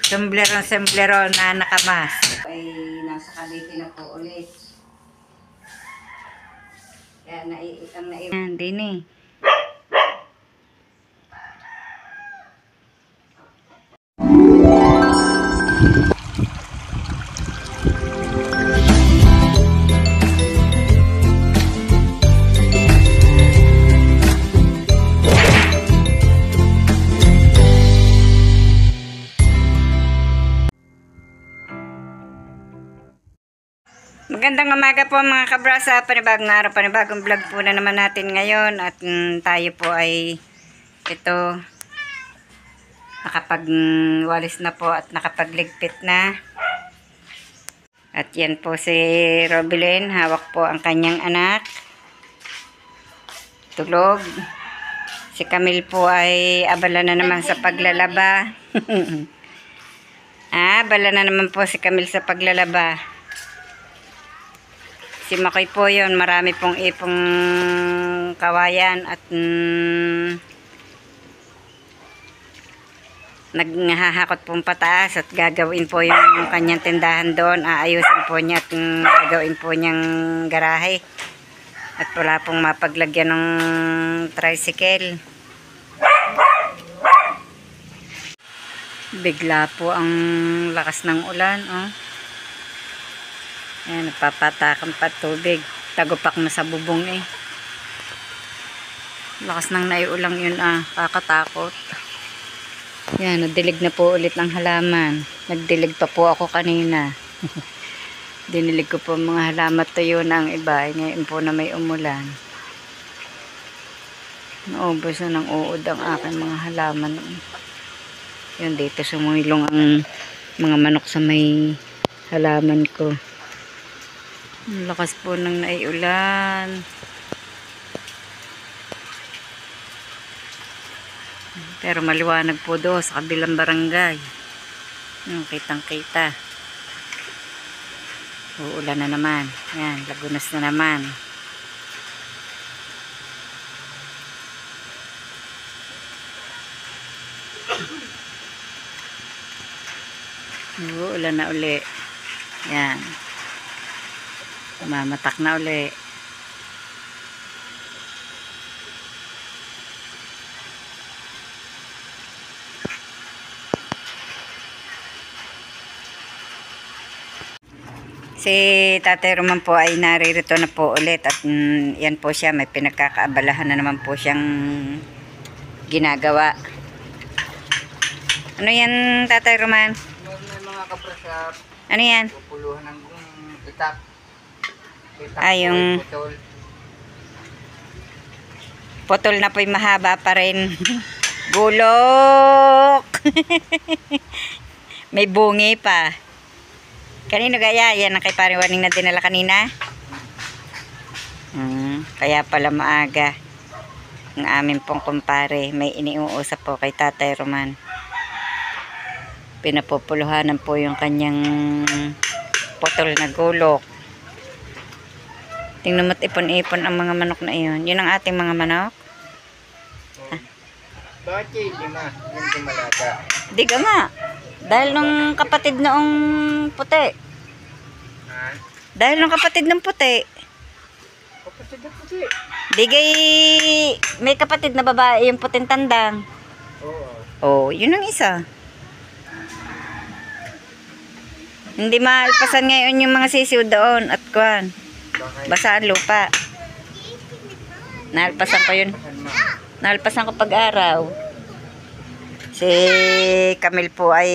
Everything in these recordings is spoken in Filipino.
Semblero na nakamas. Ay nasa Cavite na po ulit. Kaya ang naiwan. Din eh. Magandang umaga po mga kabrasa, panibagong araw, panibagong vlog po na naman natin ngayon at tayo po ay ito nakapagwalis na po at nakapagligpit na. At yan po si Robilyn, hawak po ang kanyang anak, tulog. Si Camille po ay abala na naman sa paglalaba. Abala na naman po si Camille sa paglalaba. Si Makoy po yun, marami pong ipong kawayan at naghahakot pong pataas at gagawin po yung kanyang tindahan doon. Aayusin po niya at gagawin po niyang garahe. At wala pong mapaglagyan ng tricycle. Bigla po ang lakas ng ulan, oh. Ayan, nagpapatakan pa tubig. Tagupak na sa bubong eh. Lakas ng naiulang yun kakatakot. Ayan, nadilig na po ulit ang halaman. Nagdilig pa po ako kanina. Dinilig ko po mga halaman, tuyo na ang iba. Ngayon po na may umulan. Naubos na ng uod ang aking mga halaman. Yan, dito sumulong ang mga manok sa may halaman ko. Ang lakas po ng naiulan. Pero maliwanag po doon sa kabilang barangay. Kitang kita. Uulan na naman. Yan, lagunas na naman. Uulan na uli. Yan. Mamatak na uli. Si Tatay Roman po ay naririto na po ulit at yan po siya, may pinagkakaabalahan na naman po siyang ginagawa. Ano yan, Tatay Roman? Mga kaprasap. Ano yan? Pupuluhan ng itak. Yung putol na po'y mahaba pa rin. Bulok. May bungi pa. Kanino gaya? Yan ang kay Pariwaning na dinala kanina. Kaya pala maaga. Ang amin pong kumpare. May iniuusap po kay Tatay Roman. Pinapupuluhanan po yung kanyang putol na gulok. Tingnan mo't ipon-ipon ang mga manok na iyon. Yun ang ating mga manok. Bakit hindi ma? Yan dumalaga. Di ka nga. Dahil nung kapatid noong puti. Dahil nung kapatid ng puti. Kapatid na puti. Di gay may kapatid na babae yung puting tandang. Oo. Oh, yun ang isa. Hindi maalpasan ngayon yung mga sisiw doon at kuwan. Basa ang lupa. Naalpasan ko yun. Naalpasan ko pag-araw. Si Camille po ay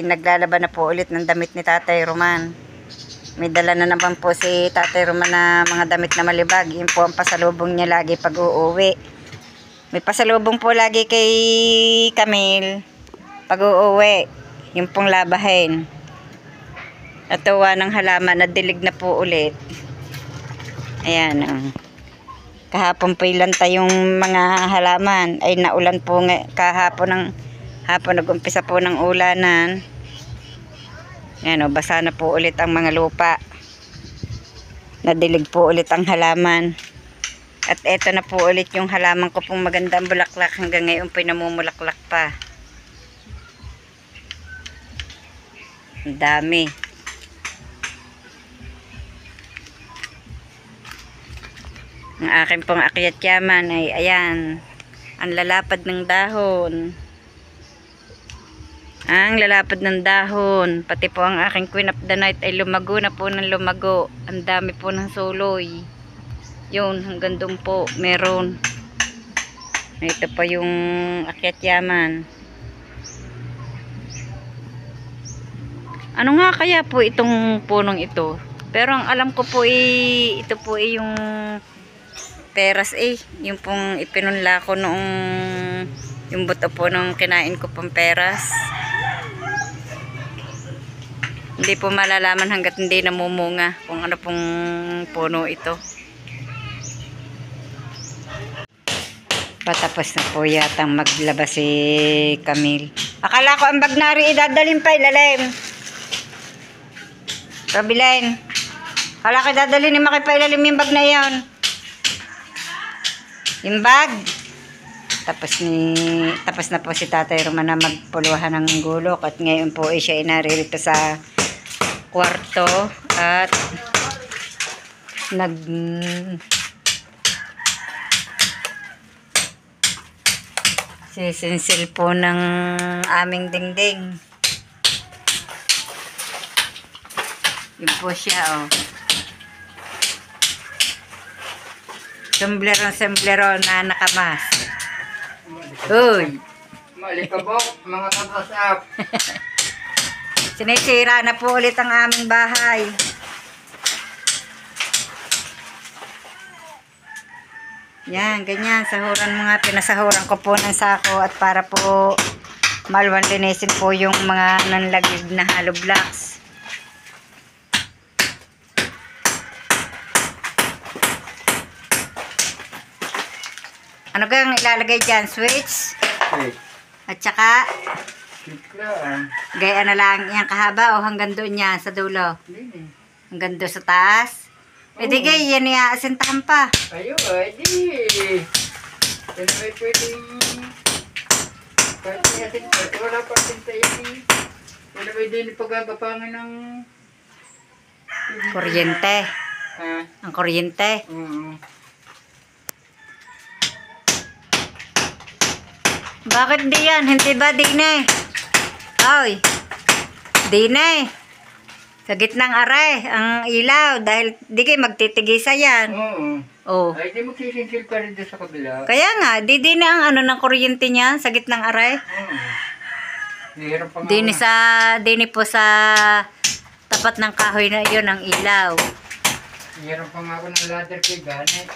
naglalaba na po ulit ng damit ni Tatay Roman. May dala na naman po si Tatay Roman na mga damit na malibag. Yun po ang pasalubong niya lagi pag uuwi. May pasalubong po lagi kay Camille pag uuwi. Yung pong labahin. At tuwa ng halaman na dilig na po ulit. Ayan, kahapon po ilanta yung mga halaman ay naulan po kahapon nag-umpisa po ng ulanan. Ayan, basa na po ulit ang mga lupa. Nadilig po ulit ang halaman. At eto na po ulit yung halaman ko pong magandang bulaklak hanggang ngayon pinamumulaklak pa. Ang dami. Ang akin pong akyat yaman ay ayan. Ang lalapad ng dahon. Ang lalapad ng dahon. Pati po ang aking queen of the night ay lumago na po ng lumago. Ang dami po ng suloy. Yun, hanggang doon po. Meron. Ito pa yung akyat yaman. Ano nga kaya po itong punong ito? Pero ang alam ko po ito po yung peras yung pong ipinunla ko noong yung buto po nung kinain ko pong peras. Hindi po malalaman hanggat hindi namumunga kung ano pong puno ito. Patapos na po yatang maglaba si Camille. Akala ko ang bag nari idadalhin pa ilalim. Robilen, akala ko idadalhin ni Maki pa ilalim yung bag na yon. Yung bag. Tapos na po si Tatay Roman na magpuluhan ng gulok at ngayon po siya inaririto sa kwarto at sisinsil po ng aming dingding. Yun po siya, oh. Semblero na nakamas. Uy! Malikabok, mga kabasap. Sinisira na po ulit ang aming bahay. Yan, ganyan. Sahuran mga pinasahuran ko po ng sako at para po malwan linisin po yung mga nanlagig na hollow blocks. Ano kang ilalagay dyan? Switch? Okay. At saka, Sikla. gaya na lang yan kahaba o hanggang doon yan sa dulo? Hindi. Hanggang doon sa taas? E di gay, yan iaasintahan pa. Ayo, di. Yan ay pwedeng... Pwede natin, wala pa sinta yan. Yan ay din pagagapangan ng... Kuryente. Ha? Ang kuryente. Bakit di yan? Hindi ba dine? Oy. Dine. Sa gitnang aray, ang ilaw. Dahil di kayo magtitigisa yan. Oo. Oh. Ay, di magsisingkil pa rin doon sa kabila. Kaya nga, di dine ang ano ng kuryente niya sa gitnang aray. Oo. Hirap pa nga. Dine po sa tapat ng kahoy na yun ang ilaw. Hirap pa nga ako ng ladder kay Ganet.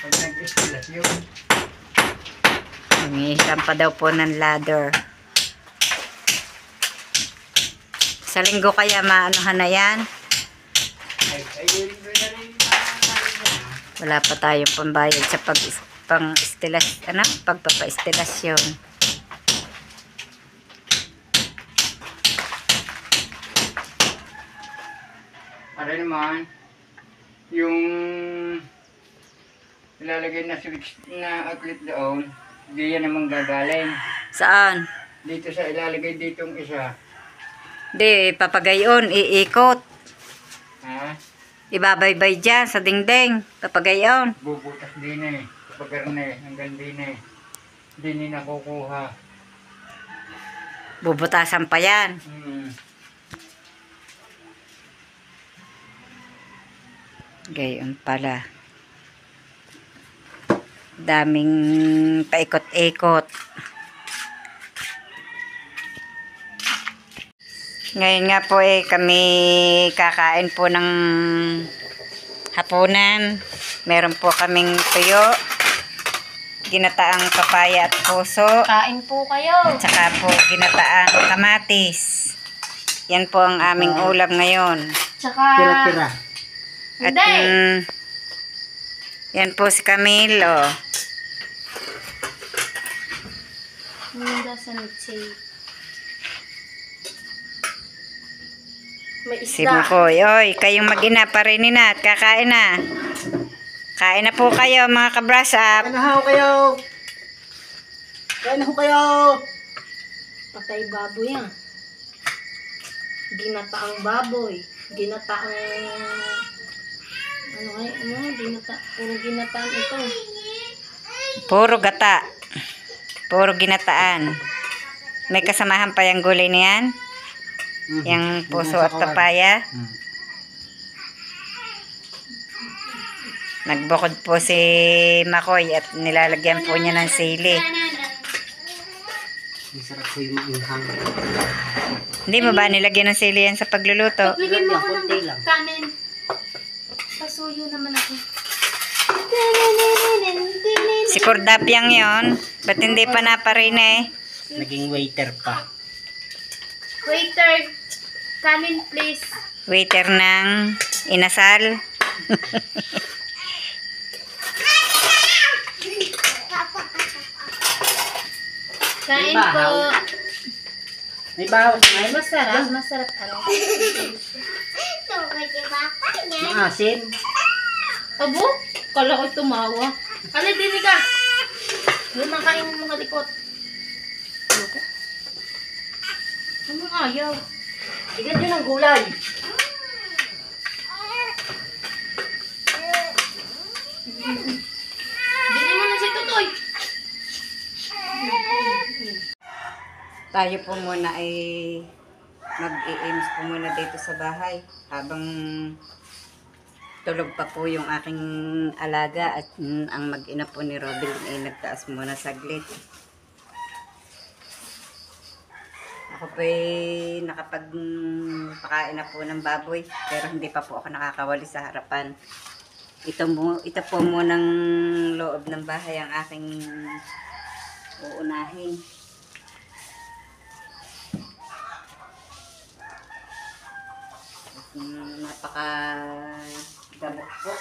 Pag nag-instalasyon. Nangihiram pa daw po ng ladder. Sa linggo kaya maanuhan na yan. Ayun ko na rin. Wala pa tayong pambayad sa pagpapa-istilasyon. Para naman, yung ilalagay na switch na outlet doon, di yan namang gagaling. Saan? Dito sa ilalagay ditong isa. Di, papagayon, iikot. Ha? Ibabaybay dyan sa dingding. Papagayon. Bubutas din eh. Pagarne, hanggang din eh. Hindi nakukuha. Bubutasan pa yan. Gayon pala. Daming paikot-ikot. Ngayon nga po kami kakain po ng hapunan. Meron po kaming tuyo, ginataang papaya at puso. Kain po kayo. At saka po ginataang kamatis. Yan po ang aming ulam ngayon. Tsaka... Tira-tira. At Hindi. yan po si Camilo. Hindi doesn't say. May Si isda. Mukoy. Oy, kayong mag-ina pa rin na at kakain na. Kain na po kayo mga kabrasap. Kain na ho kayo! Kain na ho kayo! Patay baboy yan. ginataang baboy, ginataang puro ginataan ito. Puro gata. Puro ginataan. May kasamahan pa yung gulay niyan. Yung puso at papaya. Nagbukod po si Makoy at nilalagyan po niya ng sili. Masarap po yung maanghang. Hindi mo ba nilagyan ng sili yan sa pagluluto? Pagbigyan mo ako konti ng lang. kanin. Pasuyo naman ako. Si Kordapyang yon. Ba't hindi pa naparina eh? Naging waiter pa. Waiter, kanin please. Waiter ng inasal. Kain May bahaw. po. May bahaw na yun. Masarap, masarap araw. Maasin. Abo, kala ko tumawa. Kali, dini ka. Yung makain mo mga likot. Loko. Anong ayaw? Bigyan yun ng gulay. Dini mo na si Tutoy. Tayo po muna ay mag-i-aims po muna dito sa bahay habang tulog pa po yung aking alaga at ang mag-ina po ni Robin ay nagtaas muna saglit. Ako po ay nakapagpakain na po ng baboy pero hindi pa po ako nakakawali sa harapan. Ito po munang loob ng bahay ang aking uunahin. Napaka gabok po.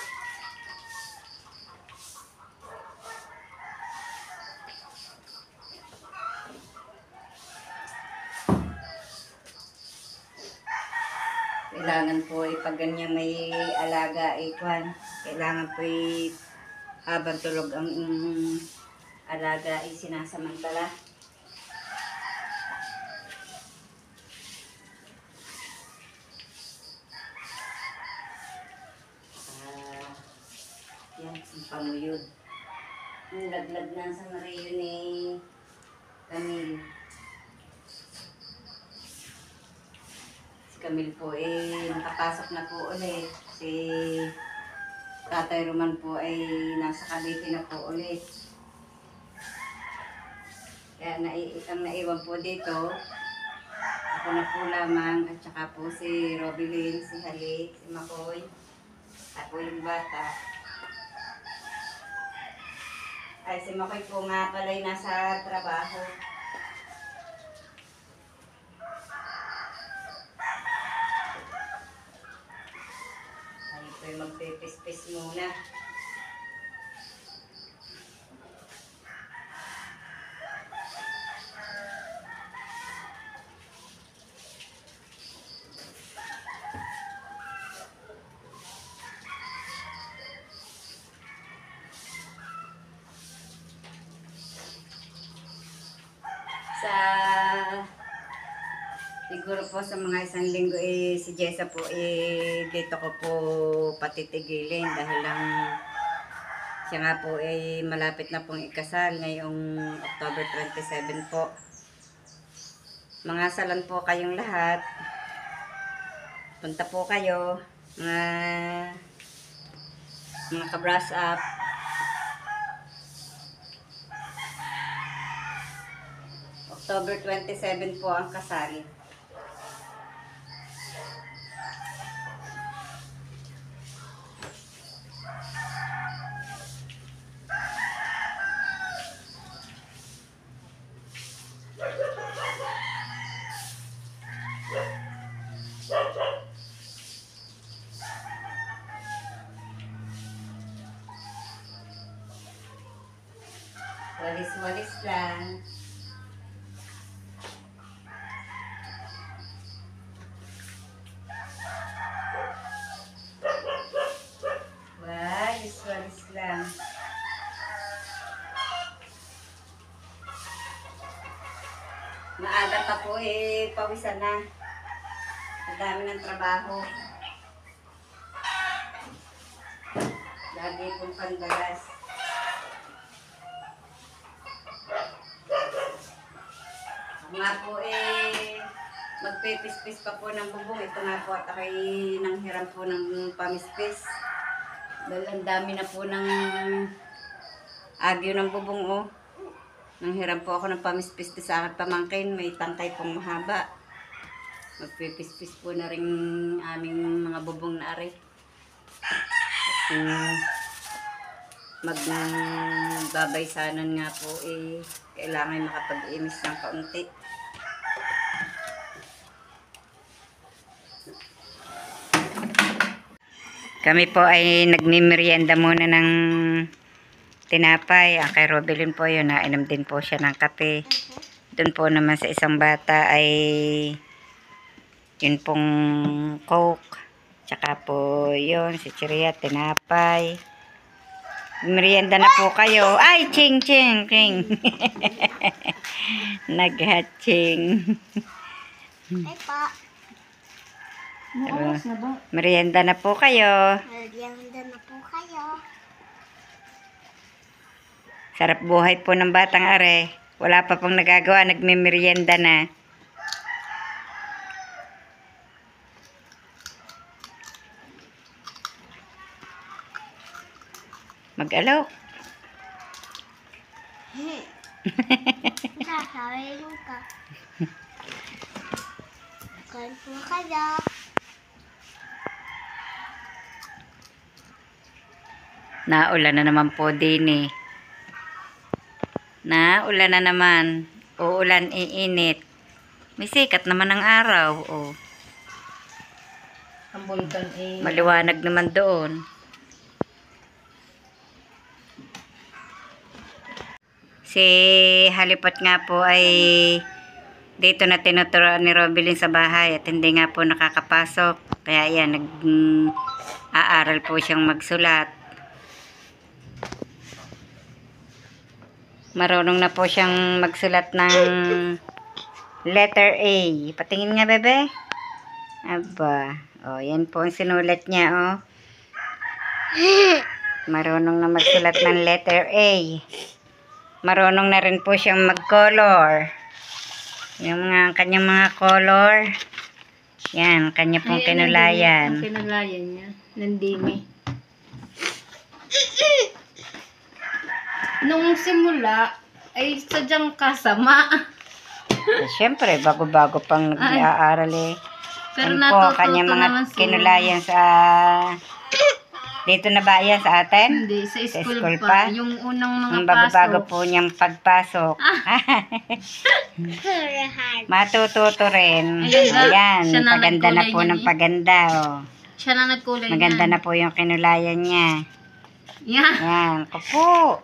Kailangan po pag ganyan may alaga kailangan po habang tulog ang alaga sinasamantala. Yan, ang pamuyod. Ang laglag na sa mariyo ni Camille. Si Camille po nakapasok na po ulit. Si Tatay Roman po ay nasa Cavite na po ulit. Kaya ang naiwan po dito, ako na po lamang at saka po si Robilyn, si Halik, si Makoy, at po yung bata. Ay, si Makoy po nga pala ay nasa trabaho. Ay, po yung magpipis-pis muna. Siguro po sa mga isang linggo si Jessa po dito ko po patitigilin dahil lang siya nga po malapit na pong ikasal ngayong October 27 po. Mga salan po kayong lahat. Punta po kayo mga ka-brush up. October 27 po ang kasal. Walis-walis lang. Walis-walis lang. Maaga pa po pawisan na. Ang dami ng trabaho. Lagi pong pandalas. Ako nga po magpipispis pa po ng bubong. Ito nga po at ako'y nanghiram po ng pamispis. Dahil ang dami na po ng agyo ng bubong oh. Nanghiram po ako ng pamispis sa akin pamangkin. May tangkay pong mahaba. Magpipispis po na rin aming mga bubong na ari. Magbabaysanan nga po kailangan makapag-imis ng kaunti. Kami po ay nagmimerienda muna ng tinapay. Ang kay Robelin po yun, nainom din po siya ng kape. Doon po naman sa isang bata ay yun pong Coke. Tsaka po yun, si Chiria, tinapay. Merienda na po kayo. Ay, ching, ching, ching. Naghatching. Ay pa. Oras na ba? Merienda na po kayo. Merienda na po kayo. Sarap buhay po ng batang are. Wala pa pong nagagawa, nagmimerienda na. Mag-alok. Sasabihin mo ka. Kain po kayo. Naulan na naman po din eh. Naulan na naman. Uulan, iinit. May sikat naman ang araw. Oh. Ang bulkan Maliwanag naman doon. Si Halipot nga po ay dito na tinuturoan ni Robelin sa bahay at hindi nga po nakakapasok. Kaya yan, aaral po siyang magsulat. Marunong na po siyang magsulat ng letter A. Patingin nga, bebe. Aba. O, yan po ang sinulat niya, oh. Marunong na magsulat ng letter A. Marunong na rin po siyang mag-color. Yung kanyang mga color. Yan, kanya pong kinulayan. Ang kinulayan niya. Nandimi. Nung simula, ay sadyang kasama. Siyempre, bago-bago pang nag-aaral eh. Pero Yan po, natututo kanya mga naman sila. kinulayan sa... Dito na ba yan sa atin? Hindi, sa Sa school, school pa. pa? Yung unang mga Ang bago-bago pasok. po niyang pagpasok. Matututo rin. Ayun na. Ayan, Siya na paganda na nagkulay po niyan ng eh. paganda. Oh. Siya na nagkulay Maganda niyan. na po yung kinulayan niya. Yeah. Ayan, kupo.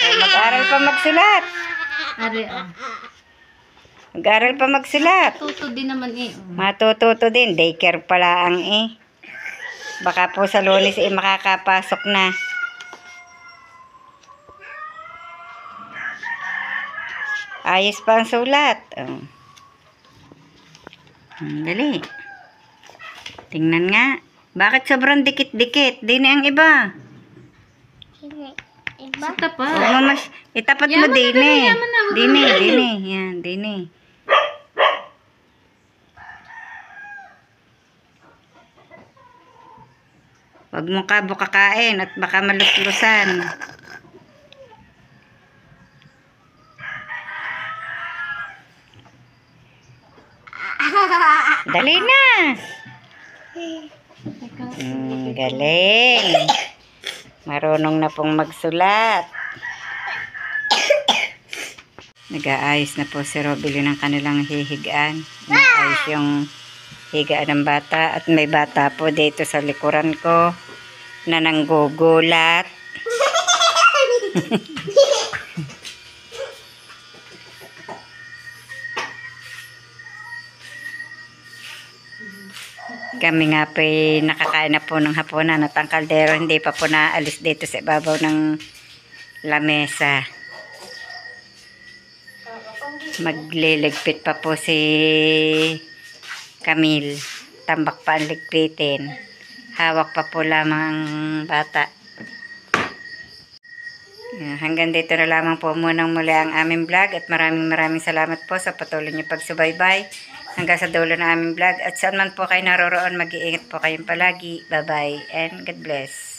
Mag-aral pa magsulat. Ari, oh. Mag-aral pa magsulat. Tuto din naman eh. Oh. Matututo din. Daycare pala ang eh. Baka po sa Lunes makakapasok na. Ayos pa ang sulat. Oh. Dali. Tingnan nga. Bakit sobrang dikit-dikit? Di na ang iba. Iba? Sa tapat. Itapat mo Yaman na, din eh. yaman na. Din eh, din eh. Yan, din eh. Huwag mong kabo kakain at baka maluslusan. Dali na. Galing. Marunong na pong magsulat. Nag-aayos na po si Robelin ng kanilang hihigaan. Nag-aayos yung higaan ng bata. At may bata po dito sa likuran ko na nanggugulat. Kami nga po nakakain na po ng hapunan at ang kaldero hindi pa po naalis dito sa ibabaw ng lamesa. Magliligpit pa po si Camille. Tambak pa ang ligpitin. Hawak pa po lamang ang bata. Hanggang dito na lamang po munang muli ang aming vlog at maraming salamat po sa patuloy niyo pagsubaybay hanggang sa dulo ng aming vlog at saan man po kayo naroroon, mag-iingat po kayong palagi. Bye bye and God bless.